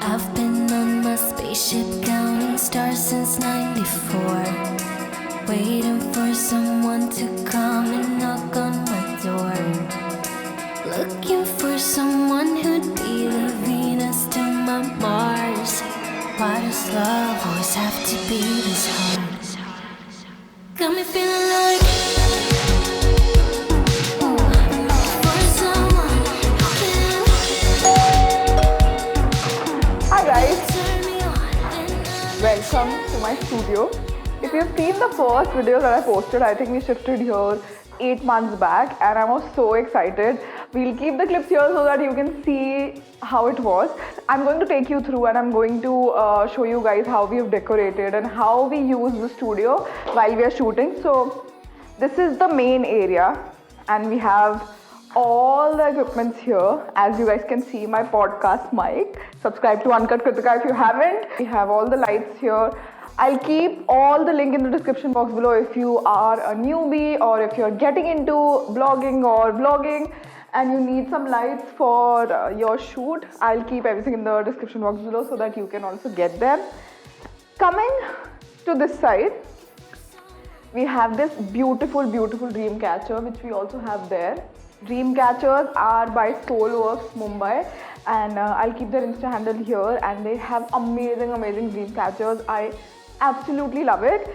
I've been on my spaceship counting stars since '94, waiting for someone to come and knock on my door. Looking for someone who'd be the Venus to my Mars. Why does love always have to be this hard? Got me feeling like Hi guys, welcome to my studio. If you've seen the first video that I posted, I think we shifted here 8 months back and I was so excited. We'll keep the clips here so that you can see how it was. I'm going to take you through and I'm going to show you guys how we've decorated and how we use the studio while we are shooting. So this is the main area and we have all the equipments here. As you guys can see, my podcast mic. Subscribe to Uncut Kritika if you haven't. We have all the lights here. I'll keep all the link in the description box below if you are a newbie or if you're getting into blogging or vlogging and you need some lights for your shoot. I'll keep everything in the description box below so that you can also get them. Coming to this side, we have this beautiful dream catcher which we also have there. Dream catchers are by Soulworks Mumbai and I'll keep their Insta handle here, and they have amazing dream catchers. I absolutely love it.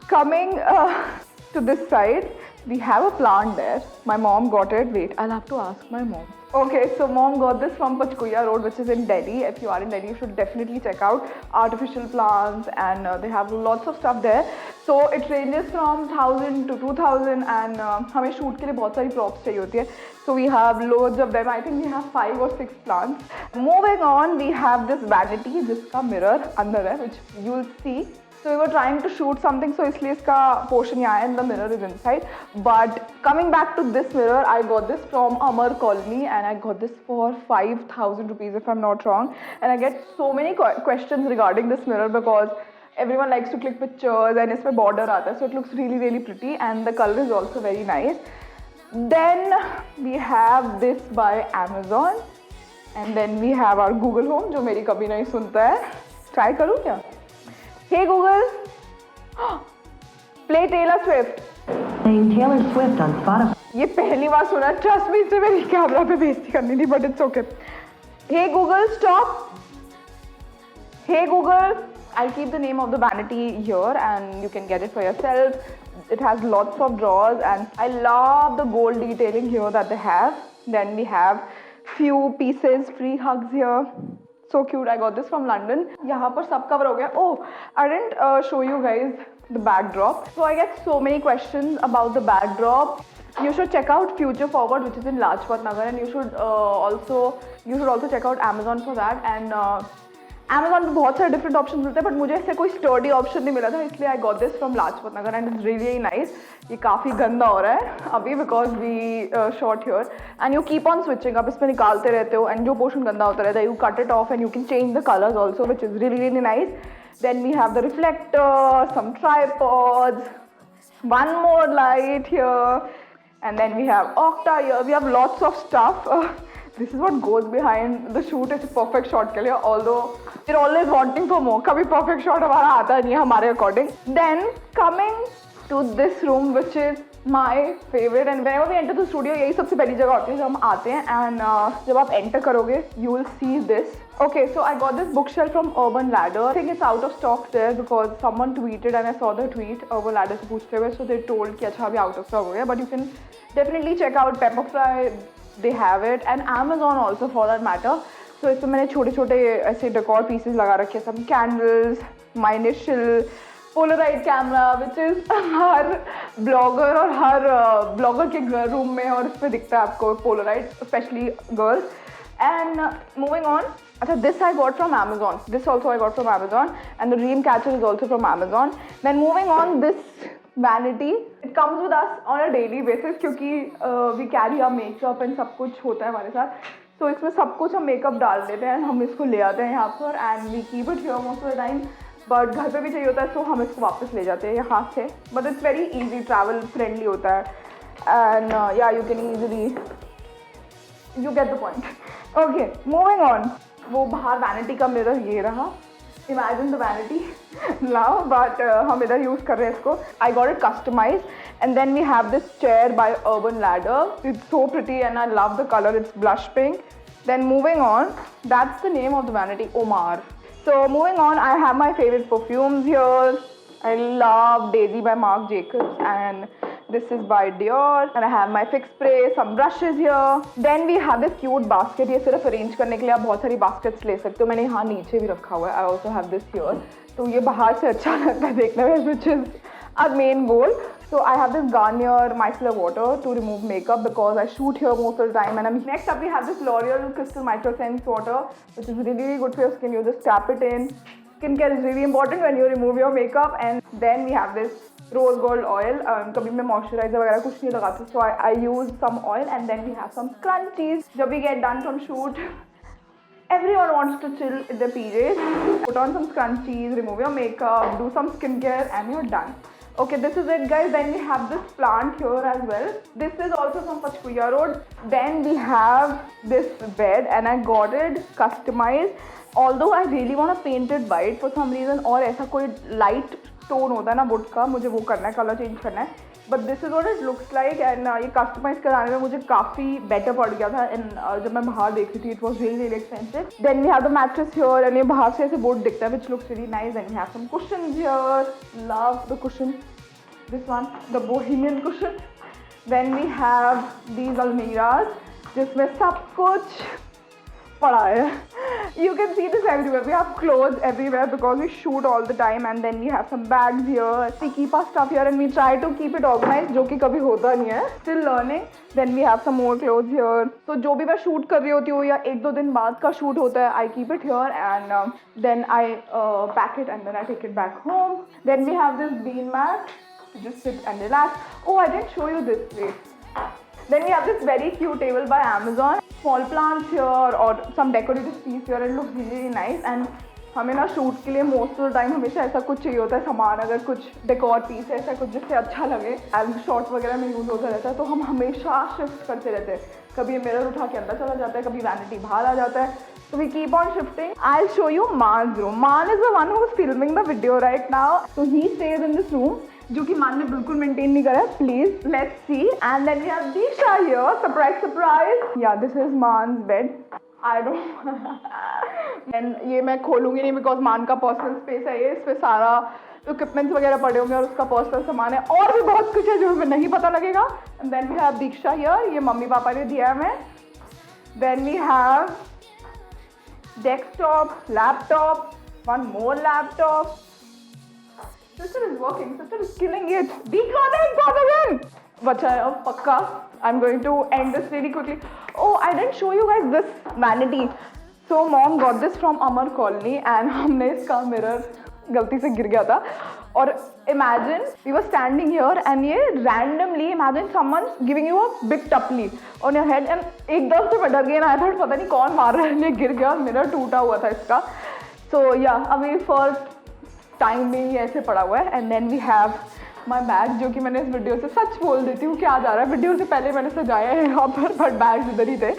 Coming to this side, we have a plant there. My mom got it. Wait, I'll have to ask my mom. Okay, so mom got this from Pachkuya Road, which is in Delhi. If you are in Delhi, you should definitely check out artificial plants, and they have lots of stuff there. So it ranges from 1,000 to 2,000, and हमें shoot के लिए बहुत सारी props चाहिए होती है. So we have loads of them. I think we have 5 or 6 plants. Moving on, we have this vanity जिसका mirror अंदर है, which you'll see. So we were trying to shoot something, so इसलिए इसका portion यहाँ है and the mirror is inside. But coming back to this mirror, I got this from Amar Colony and I got this for 5,000 rupees if I'm not wrong. And I get so many questions regarding this mirror because everyone likes to click pictures and इसमें border आता है, so it looks really pretty and the color is also very nice. Then we have this by Amazon and then we have our Google Home जो मेरी कभी नहीं सुनता है. Try करूँ क्या? Hey Google, play Taylor Swift. Playing Taylor Swift on Spotify. ये पहली बार सुना. Trust me, इसे मेरी कैमरा पे बेइज्जती करनी थी, but it's okay. Hey Google, stop. Hey Google, I'll keep the name of the vanity here and you can get it for yourself. It has lots of drawers and I love the gold detailing here that they have. Then we have few pieces, free hugs here. So cute. I got this from London. यहाँ पर सब cover हो गया. Oh, I didn't show you guys the backdrop. So I get so many questions about the backdrop. You should check out Future Forward, which is in Lajpat Nagar, and you should also check out Amazon for that. And Amazon पे बहुत सारे different options मिलते हैं, but मुझे इससे कोई sturdy option नहीं मिला था, इसलिए I got this from Lajpat Nagar and it's really nice. ये काफ़ी गंदा हो रहा है अभी because we shot here and you keep on switching. आप इसमें निकालते रहते हो and जो portion गंदा होता रहता है, you cut it off and you can change the colors also, which is really nice. Then we have the reflector, some tripods, one more light here, and then we have Octa here. We have lots of stuff. This is what goes behind the shoot. It's a perfect shot के लिए, although we're always wanting for more. कभी perfect shot हमारा आता नहीं है हमारे according. Then coming to this room, which is my favorite, and whenever we enter the studio, यही सबसे पहली जगह होती है जब हम आते हैं, and जब आप enter करोगे, you will see this. Okay, so I got this bookshelf from Urban Ladder. I think it's out of stock there because someone tweeted and I saw the tweet Urban Ladder से पूछते हुए, so they told कि अच्छा अभी out of stock हो गया, but you can definitely check out Pepperfry. They have it, and Amazon also for that matter. So इसमें मैंने छोटे ऐसे decor pieces लगा रखे हैं, some candles, my initial Polaroid camera, which is her blogger और हर blogger के room में और इस पे दिखता है आपको Polaroid, especially girls. And moving on, this I got from Amazon. This also I got from Amazon, and the dream catcher is also from Amazon. Then moving on, this vanity, it comes with us on a daily basis क्योंकि we carry our makeup and सब कुछ होता है हमारे साथ. So इसमें सब कुछ हम makeup डाल देते हैं, हम इसको ले आते हैं यहाँ पर and we keep it here most of the time. But घर पे भी चाहिए होता है, so हम इसको वापस ले जाते हैं यहाँ से. But it's very easy, travel friendly होता है, and yeah, you can easily, you get the point. Okay, moving on. वो बाहर वैनिटी का मिरर ये रहा, imagine the vanity now, but हम इधर यूज कर रहे हैं इसको. I got it customise. And then we have this chair by Urban Ladder. It's so pretty and I love the colour. It's blush pink. Then moving on, that's the name of the vanity, Omar. So moving on, I have my favorite perfumes here. I love Daisy by Marc Jacobs, and this is by Dior. And I have my fix spray, some brushes here. Then we have this cute basket. ये सिर्फ arrange करने के लिए आप बहुत सारी baskets ले सकते हो. मैंने यहाँ नीचे भी रखा हुआ है. I also have this here. तो ये बाहर से अच्छा लगता है देखने में, which is our main goal. So I have this Garnier micellar water to remove makeup because I shoot here most of the time. And next up we have this L'Oreal Crystal Micro Sense water, which is really, really good for your skin. You just tap it in. Skincare is really important when you remove your makeup. And then we have this rose gold oil. कभी मैं moisturizer वगैरह कुछ नहीं लगाती, so I use some oil. And then we have some scrunchies. जब we get done from shoot, everyone wants to chill in their PJs. Put on some scrunchies, remove your makeup, do some skincare, and you're done. Okay, this is it guys. Then we have this plant here as well. This is also from Pachkuya Road. Then we have this bed and I got it customized. Although I really want to paint it white for some reason, और ऐसा कोई light tone होता है ना wood का, मुझे वो करना है, color change करना है. But this is what it looks like and ये customize कराने में मुझे काफ़ी better पड़ गया था. And जब मैं बाहर देख रही थी, it was really, really expensive. Then we have the mattress here and ये बाहर से ऐसे board दिखता है, which looks really nice. And we have some cushions here. Love the cushion. This one, the bohemian cushion. Then we have these almiras जिसमें सब कुछ पड़ा है. You can see this everywhere. We have clothes everywhere because we shoot all the time. And then we have some bags here. We keep our stuff here and we try to keep it organized, जो कि कभी होता नहीं है. Still learning. Then we have some more clothes here. So जो भी मैं shoot कर रही होती हूँ या एक दो दिन बाद का shoot होता है, I keep it here and then I pack it and then I take it back home. Then we have this bean mat. Just sit and relax. Oh, I didn't show you this place. Then we have this very cute table by Amazon. Small plants here or some decorative piece here. It looks really, really nice. And हमें ना shoot के लिए most of the time हमेशा ऐसा कुछ चाहिए होता है सामान. अगर कुछ डेकोर पीस है ऐसा कुछ जिससे अच्छा लगे, एंड शॉर्ट वगैरह में यूज़ होता रहता है, तो हम हमेशा शिफ्ट करते रहते हैं. कभी मिरर उठा के अंदर चला जाता है, कभी वैनिटी बाहर आ जाता है. So we keep on shifting. I'll show you Man's room. Man is the one who is filming the video right now. So he stays in this room, जो कि मान ने बिल्कुल मेंटेन नहीं करा है. Please let's see. And then we have Diksha here. Surprise surprise. Yeah this is Manas bed. I don't and ये मैं खोलूंगी नहीं बिकॉज मान का पर्सनल स्पेस है ये. इस पे सारा इक्विपमेंट्स वगैरह पड़े होंगे और उसका पर्सनल सामान है और भी बहुत कुछ है जो हमें नहीं पता लगेगा. And then we have Diksha here. ये मम्मी पापा ने दिया है हमें. Then we have desktop, laptop, one more laptop. Sister is working. Sister is killing it. Decluttering for the win. Bachaya, pakka. I'm going to end this really quickly. Oh, I didn't show you guys this vanity. So mom got this from Amar Colony and हमने इसका mirror गलती से गिर गया था. और imagine we were standing here and ये randomly imagine someone giving you a big टपली on your head and एकदम से मैं डर गई ना. I thought पता नहीं कौन मार रहा है. ये गिर गया, मिरर टूटा हुआ था इसका. So yeah, अभी फर्स्ट टाइम में ही ऐसे पड़ा हुआ है. And then we have my bag जो कि मैंने इस वीडियो से सच बोल देती हूँ क्या जा रहा है. वीडियो से पहले मैंने सजाया है यहाँ पर, बट बैग्स इधर ही थे.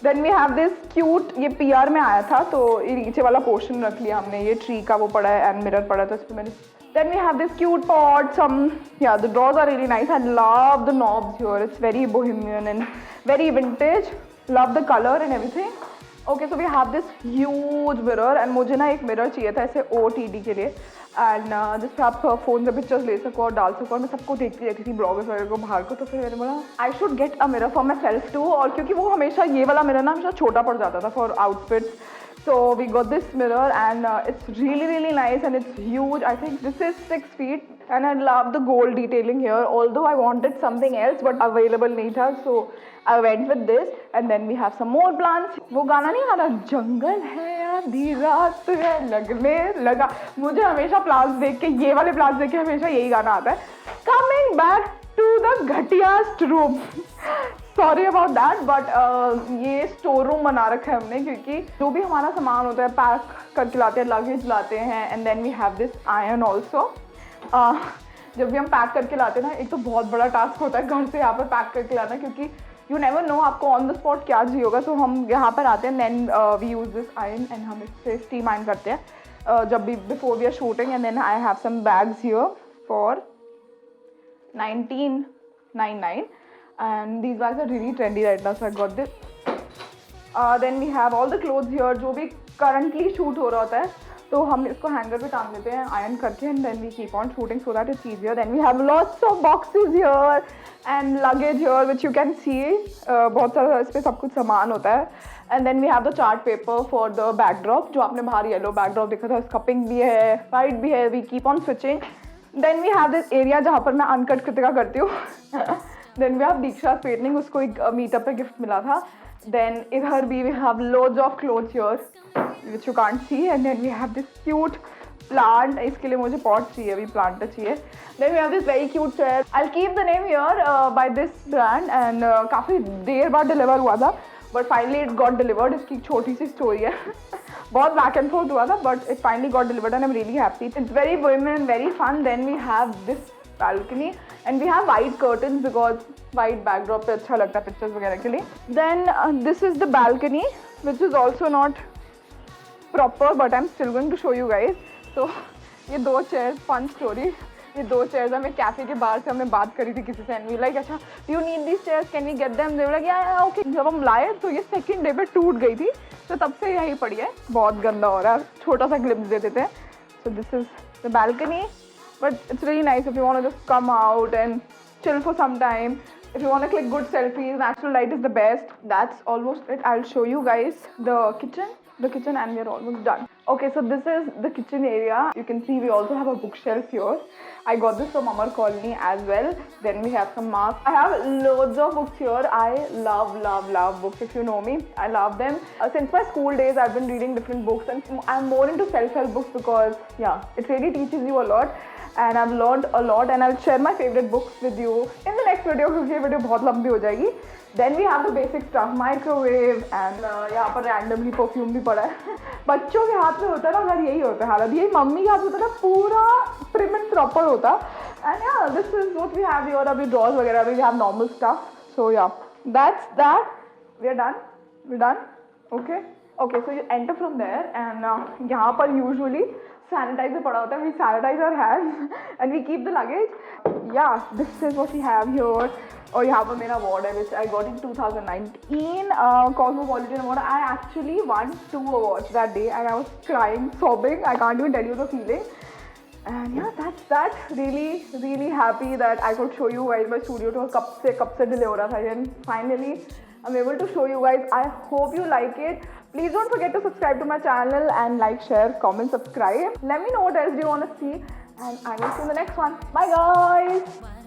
Then we have this cute, ये PR में आया था तो ये नीचे वाला पोर्शन रख लिया हमने. ये ट्री का वो पड़ा है एंड मिरर पड़ा है तो इसमें मैंने. Then we have this cute pot, some, yeah, the drawers are really nice. I love the knobs here. It's very bohemian and very vintage. Love the color and everything. Okay, so we have this huge mirror and मुझे ना एक mirror चाहिए था ऐसे OTD के लिए. And जिससे आप फ़ोन से पिक्चर्स ले सको और डाल सको. और मैं सबको देखती रहती थी ब्लॉगर्स वगैरह को बाहर को. तो फिर मैंने बोला I should get a mirror for my self too. और क्योंकि वो हमेशा ये वाला मिरर ना हमेशा छोटा पड़ जाता था for outfits. So we got this mirror and it's really, really nice and it's huge. I think this is 6 feet and I love the gold detailing here. Although I wanted something else but available नहीं था, so I went with this. And then we have some more plants. वो गाना नहीं आ रहा, जंगल है आधी रात है लगने लगा. मुझे हमेशा plants देख के, ये वाले plants देख के हमेशा यही गाना आता है. Coming back to the घटियास्ट room. Sorry about that but ये स्टोर रूम बना रखा है हमने क्योंकि जो भी हमारा सामान होता है पैक करके लाते हैं, लगेज लाते हैं. And then we have this iron also. जब भी हम पैक करके लाते हैं ना, एक तो बहुत बड़ा टास्क होता है घर से यहाँ पर पैक करके लाना क्योंकि यू नेवर नो आपको ऑन द स्पॉट क्या चाहिए होगा. तो हम यहाँ पर आते हैं, then we use this iron and हम इससे स्टीम आयरन करते हैं जब भी before we are shooting. And then I have some bags here for 1999 and these bags are really trendy right now, so I got this. Then we have all the clothes here जो भी currently shoot हो रहा होता है, तो हम इसको hanger पे टांग देते हैं आयरन करके, and then we keep on shooting so that it's easier. Then we have lots of boxes here and luggage here which you can see. बहुत सारा इस पे सब कुछ सामान होता है. And then we have the chart paper for the backdrop. जो आपने बाहर येलो backdrop देखा था, इसका पिंक भी है, वाइट भी है. We keep on switching. Then we have this area जहाँ पर मैं अनकट कृतिका करती हूँ. Then we have Diksha's painting, उसको एक मीटअप पे गिफ्ट मिला था. Then इधर भी we have loads of clothes here which you can't see. And then we have this cute plant. इसके लिए मुझे pot चाहिए, अभी plant चाहिए. Then we have this very cute chair. I'll keep the name here by this brand. And काफ़ी देर बाद deliver हुआ था, but finally it got delivered. इसकी छोटी सी story है. बहुत back and forth हुआ था, but it finally got delivered and I'm really happy. It's very women, very fun. Then we have this balcony and we have white curtains because white backdrop पे अच्छा लगता है pictures वगैरह के लिए. Then this is the balcony which is also not proper but I'm still going to show you guys. So ये दो chairs, fun story. ये दो chairs हमें कैफे के बाहर से हमने बात करी थी किसी से and we like अच्छा do you need these chairs, can we get them? They were like yeah okay. जब हम लाए तो ये second day पे टूट गई थी, तो तब से यही पड़ी है. बहुत गंदा हो रहा है, छोटा सा glimpse दे देते हैं. So this is the balcony. But it's really nice if you want to just come out and chill for some time. If you want to click good selfies, natural light is the best. That's almost it. I'll show you guys the kitchen and we're almost done. Okay, so this is the kitchen area. You can see we also have a bookshelf here. I got this from Amar Colony as well. Then we have some masks. I have loads of books here. I love books. If you know me, I love them. Since my school days, I've been reading different books and I'm more into self-help books because yeah, it really teaches you a lot. And I've learned a lot and I'll share my favorite books with you in the next video क्योंकि ये video बहुत लंबी हो जाएगी. Then we have the basic stuff, microwave and यहाँ पर randomly perfume भी पड़ा है. बच्चों के हाथ में होता है ना अगर यही होता है, हालांकि यही मम्मी के हाथ में होता है ना पूरा prim and proper होता. And yeah, this is what we have here. अभी drawers वगैरह भी we have normal stuff. So yeah, that's that. We're done. Okay, so you enter from there and यहाँ पर usually sanitizer पड़ा होता है. We sanitize our hands and we keep the luggage. Yeah, this is what we have here. और यहाँ पर मेरा award है which I got in 2019 Cosmopolitan Award. I actually won 2 awards that day and I was crying, sobbing. I can't even tell you the feeling. And yeah, that's that. Really happy that I could show you guys my studio tour. कब से delay हो रहा था and finally I'm able to show you guys. I hope you like it. Please don't forget to subscribe to my channel and like, share, comment, subscribe. Let me know what else do you want to see and I will see you in the next one. Bye guys.